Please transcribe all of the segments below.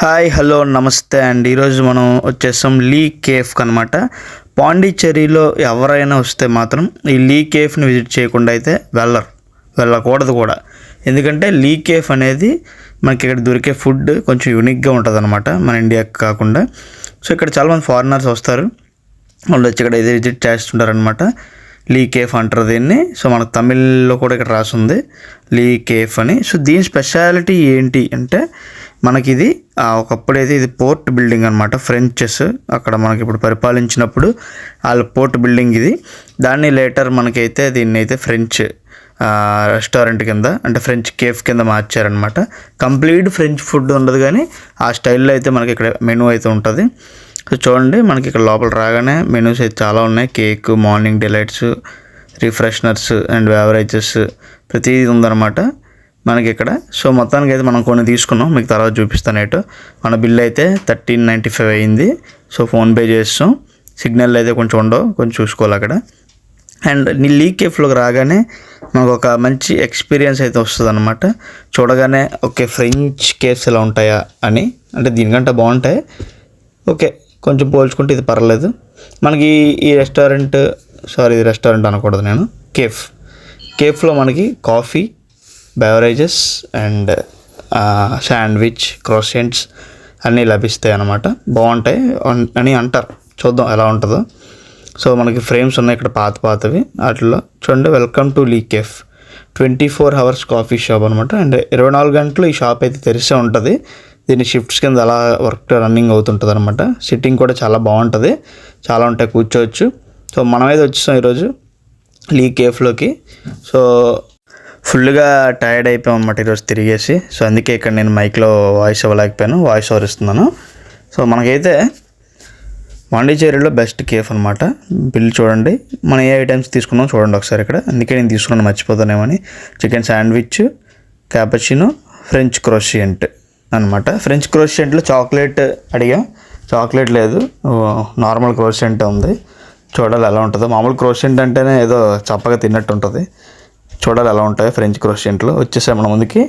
Hi hello నమస్తే అండి. ఈరోజు మనం వచ్చేసాం లీ కేఫ్కి అనమాట. పాండిచ్చేరిలో ఎవరైనా వస్తే మాత్రం ఈ లీ కేఫ్ని విజిట్ చేయకుండా అయితే వెళ్ళకూడదు కూడా. ఎందుకంటే లీ కేఫ్ అనేది మనకి ఇక్కడ దొరికే ఫుడ్ కొంచెం యూనిక్గా ఉంటుంది అనమాట, మన ఇండియాకి కాకుండా. సో ఇక్కడ చాలామంది ఫారినర్స్ వస్తారు, వాళ్ళు వచ్చి ఇక్కడ అయితే విజిట్ చేస్తుంటారనమాట. లీ కేఫ్ అంటారు దీన్ని. సో మనకు తమిళ్లో కూడా ఇక్కడ రాసింది లీ కేఫ్ అని. సో దీని స్పెషాలిటీ ఏంటి అంటే, మనకి ఇది ఒకప్పుడైతే ఇది పోర్ట్ బిల్డింగ్ అనమాట. ఫ్రెంచెస్ అక్కడ మనకి ఇప్పుడు పరిపాలించినప్పుడు వాళ్ళ పోర్ట్ బిల్డింగ్ ఇది. దాన్ని లేటర్ మనకైతే దీన్ని అయితే ఫ్రెంచ్ రెస్టారెంట్ కింద, అంటే ఫ్రెంచ్ కేఫ్ కింద మార్చారనమాట. కంప్లీట్ ఫ్రెంచ్ ఫుడ్ ఉండదు, కానీ ఆ స్టైల్లో అయితే మనకి ఇక్కడ మెనూ అయితే ఉంటుంది. సో చూడండి, మనకి ఇక్కడ లోపల రాగానే మెనూస్ అయితే చాలా ఉన్నాయి. Cake, morning delights, refreshers and beverages ప్రతిదీ ఉందన్నమాట మనకి ఇక్కడ. సో మొత్తానికి అయితే మనం కొన్ని తీసుకున్నాం, మీకు తర్వాత చూపిస్తాను ఏటో. మన బిల్ అయితే 1395 అయింది. సో ఫోన్పే చేస్తాం. సిగ్నల్ అయితే కొంచెం ఉండవు, కొంచెం చూసుకోవాలి అక్కడ. అండ్ నీ లీ కేఫ్లోకి రాగానే మనకు ఒక మంచి ఎక్స్పీరియన్స్ అయితే వస్తుంది అనమాట. చూడగానే ఓకే, ఫ్రెంచ్ కేఫ్స్ ఎలా ఉంటాయా అని, అంటే దీనికంటే బాగుంటాయి. ఓకే, కొంచెం పోల్చుకుంటే ఇది పర్లేదు. మనకి ఈ రెస్టారెంట్ అనకూడదు నేను, కేఫ్లో మనకి కాఫీ, బెవరేజెస్ అండ్ శాండ్విచ్, క్రోసెంట్స్ అన్నీ లభిస్తాయి అన్నమాట. బాగుంటాయి అని అంటారు. చూద్దాం ఎలా ఉంటుందో. సో మనకి ఫ్రేమ్స్ ఉన్నాయి ఇక్కడ పాతవి. వాటిల్లో చూడండి, welcome to Le Café, 24 hours coffee shop అనమాట. అండ్ 24 గంటలు ఈ షాప్ అయితే తెరిసే ఉంటుంది. దీని షిఫ్ట్స్ కింద అలా వర్క్ రన్నింగ్ అవుతుంటుంది అనమాట. సిట్టింగ్ కూడా చాలా బాగుంటుంది, చాలా ఉంటాయి, కూర్చోవచ్చు. సో మనమైతే వచ్చేసాం ఈరోజు లీ కేఫ్లోకి. సో ఫుల్గా టైర్డ్ అయిపోయాం అనమాట ఈరోజు తిరిగేసి. సో అందుకే ఇక్కడ నేను మైక్లో వాయిస్ ఇవ్వలేకపోయాను, వాయిస్ ఓవర్ ఇస్తున్నాను. సో మనకైతే పాండిచ్చేరిలో బెస్ట్ కేఫ్ అనమాట. బిల్ చూడండి, మనం ఏ ఐటమ్స్ తీసుకున్నాం చూడండి ఒకసారి ఇక్కడ. అందుకే నేను తీసుకున్నాను, మర్చిపోతానేమని. చికెన్ శాండ్విచ్, క్యాపచినో, ఫ్రెంచ్ క్రోషియంట్ అనమాట. ఫ్రెంచ్ క్రోషియంట్లో చాక్లెట్ అడిగా, చాక్లెట్ లేదు, నార్మల్ క్రోషియంట్ ఉంది. చూడాలి ఎలా ఉంటుందో. మామూలు క్రోషియంట్ అంటేనే ఏదో చప్పగా తిన్నట్టు ఉంటుంది. చూడాలి ఎలా ఉంటాయి ఫ్రెంచ్ క్రోషియంట్లు. వచ్చేసాయి మన ముందుకి.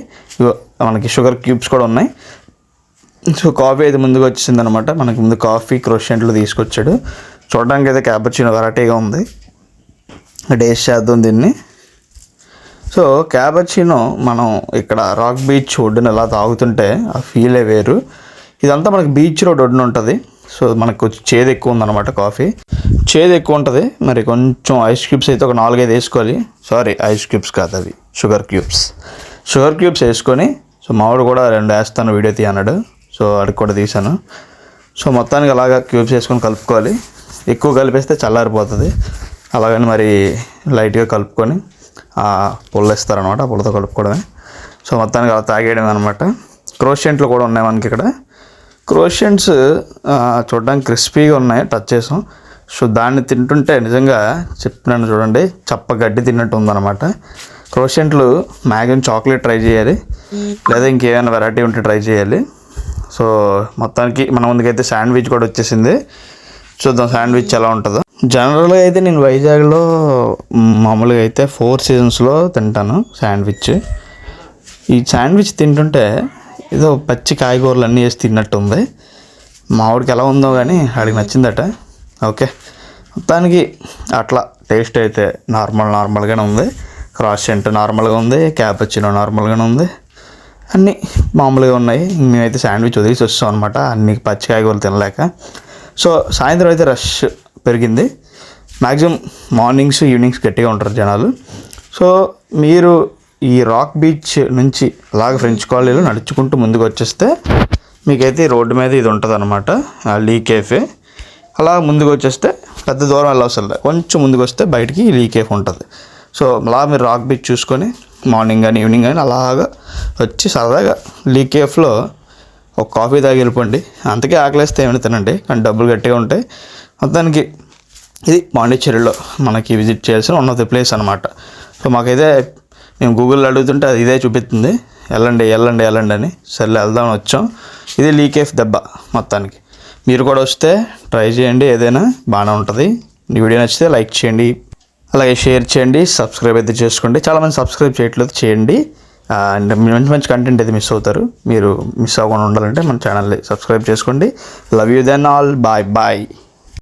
మనకి షుగర్ క్యూబ్స్ కూడా ఉన్నాయి. సో కాఫీ అయితే ముందుకు వచ్చేసింది అనమాట. మనకి ముందు కాఫీ క్రోషియంట్లు తీసుకొచ్చాడు. చూడడానికి అయితే క్యాపచినో వెరైటీగా ఉంది. టేస్ట్ చేద్దాం దీన్ని. సో క్యాపచినో మనం ఇక్కడ రాక్ బీచ్ ఒడ్డున ఎలా తాగుతుంటే ఆ ఫీలే వేరు. ఇదంతా మనకి బీచ్ రోడ్ ఒడ్డున ఉంటుంది. సో మనకు కొంచెం చేదు ఎక్కువ ఉందన్నమాట. కాఫీ చేదు ఎక్కువ ఉంటుంది. మరి కొంచెం ఐస్ క్యూబ్స్ అయితే ఒక 4-5 వేసుకోవాలి. సారీ, ఐస్ క్యూబ్స్ కాదు, అవి షుగర్ క్యూబ్స్ వేసుకొని. సో మావాడు కూడా 2 వేస్తాను, వీడియో తీయన్నాడు. సో అడిగి కూడా తీసాను. సో మొత్తానికి అలాగా క్యూబ్స్ వేసుకొని కలుపుకోవాలి. ఎక్కువ కలిపేస్తే చల్లారిపోతుంది. అలాగని మరి లైట్గా కలుపుకొని పుల్ల ఇస్తారనమాట, పుల్లతో కలుపుకోవడమే. సో మొత్తానికి అలా తాగేయడం అనమాట. క్రోషియంట్లు కూడా ఉన్నాయి మనకి ఇక్కడ. క్రోషియంట్స్ చూడడానికి క్రిస్పీగా ఉన్నాయి, టచ్ చేసాం. సో దాన్ని తింటుంటే నిజంగా చెప్పినాను చూడండి, చప్పగడ్డి తిన్నట్టు ఉందన్నమాట. క్రోషియంట్లు మ్యాక్సిమం చాక్లెట్ ట్రై చేయాలి, లేదా ఇంకేమైనా వెరైటీ ఉంటే ట్రై చేయాలి. సో మొత్తానికి మన ముందుకైతే శాండ్విచ్ కూడా వచ్చేసింది. చూద్దాం శాండ్విచ్ ఎలా ఉంటుందో. జనరల్గా అయితే నేను వైజాగ్లో మామూలుగా అయితే 4 seasonsలో తింటాను శాండ్విచ్. ఈ శాండ్విచ్ తింటుంటే ఏదో పచ్చి కాయగూరలు అన్నీ వేసి తిన్నట్టు ఉంది. మామిడికి ఎలా ఉందో కానీ వాడికి నచ్చిందట. ఓకే, మొత్తానికి అట్లా టేస్ట్ అయితే నార్మల్గానే ఉంది. క్రోషియంట్ నార్మల్గా ఉంది, క్యాపచినో నార్మల్గానే ఉంది, అన్నీ మామూలుగా ఉన్నాయి. మేమైతే శాండ్విచ్ వదిలేసి వస్తాం అనమాట, అన్ని పచ్చి కాయగూరలు తినలేక. సో సాయంత్రం అయితే రష్ పెరిగింది. మ్యాక్సిమం మార్నింగ్స్ ఈవినింగ్స్ గట్టిగా ఉంటారు జనాలు. సో మీరు ఈ రాక్ బీచ్ నుంచి అలాగ ఫ్రెంచ్ కాలనీలో నడుచుకుంటూ ముందుకు వచ్చేస్తే మీకైతే రోడ్డు మీద ఇది ఉంటుంది అనమాట, లీ కేఫే. అలా ముందుకు వచ్చేస్తే పెద్ద దూరం వెళ్ళవసరం, కొంచెం ముందుకు వస్తే బయటికి లీ కేఫ్ ఉంటుంది. సో అలా మీరు రాక్ బీచ్ చూసుకొని మార్నింగ్ కానీ ఈవినింగ్ కానీ అలాగా వచ్చి సరదాగా లీ కేఫ్లో ఒక కాఫీ తాగి వెళ్ళిపోండి. అంతకే ఆకలిస్తే ఏమైనా తినండి, కానీ డబ్బులు గట్టిగా ఉంటాయి. మొత్తానికి ఇది పాండిచ్చేరిలో మనకి విజిట్ చేయాల్సిన వన్ ఆఫ్ ది ప్లేస్ అనమాట. సో మాకైతే మేము గూగుల్లో అడుగుతుంటే అది ఇదే చూపిస్తుంది, వెళ్ళండి అని. సర్లే వెళ్దామని వచ్చాం. ఇది లీ కేఫ్ దెబ్బ. మొత్తానికి మీరు కూడా వస్తే ట్రై చేయండి, ఏదైనా బాగానే ఉంటుంది. ఈ వీడియో నచ్చితే లైక్ చేయండి, అలాగే షేర్ చేయండి, సబ్స్క్రైబ్ అయితే చేసుకోండి. చాలామంది సబ్స్క్రైబ్ చేయట్లేదు, చేయండి. అండ్ మంచి మంచి కంటెంట్ అయితే మిస్ అవుతారు. మీరు మిస్ అవ్వకుండా ఉండాలంటే మన ఛానల్ని సబ్స్క్రైబ్ చేసుకోండి. Love you then all, bye bye.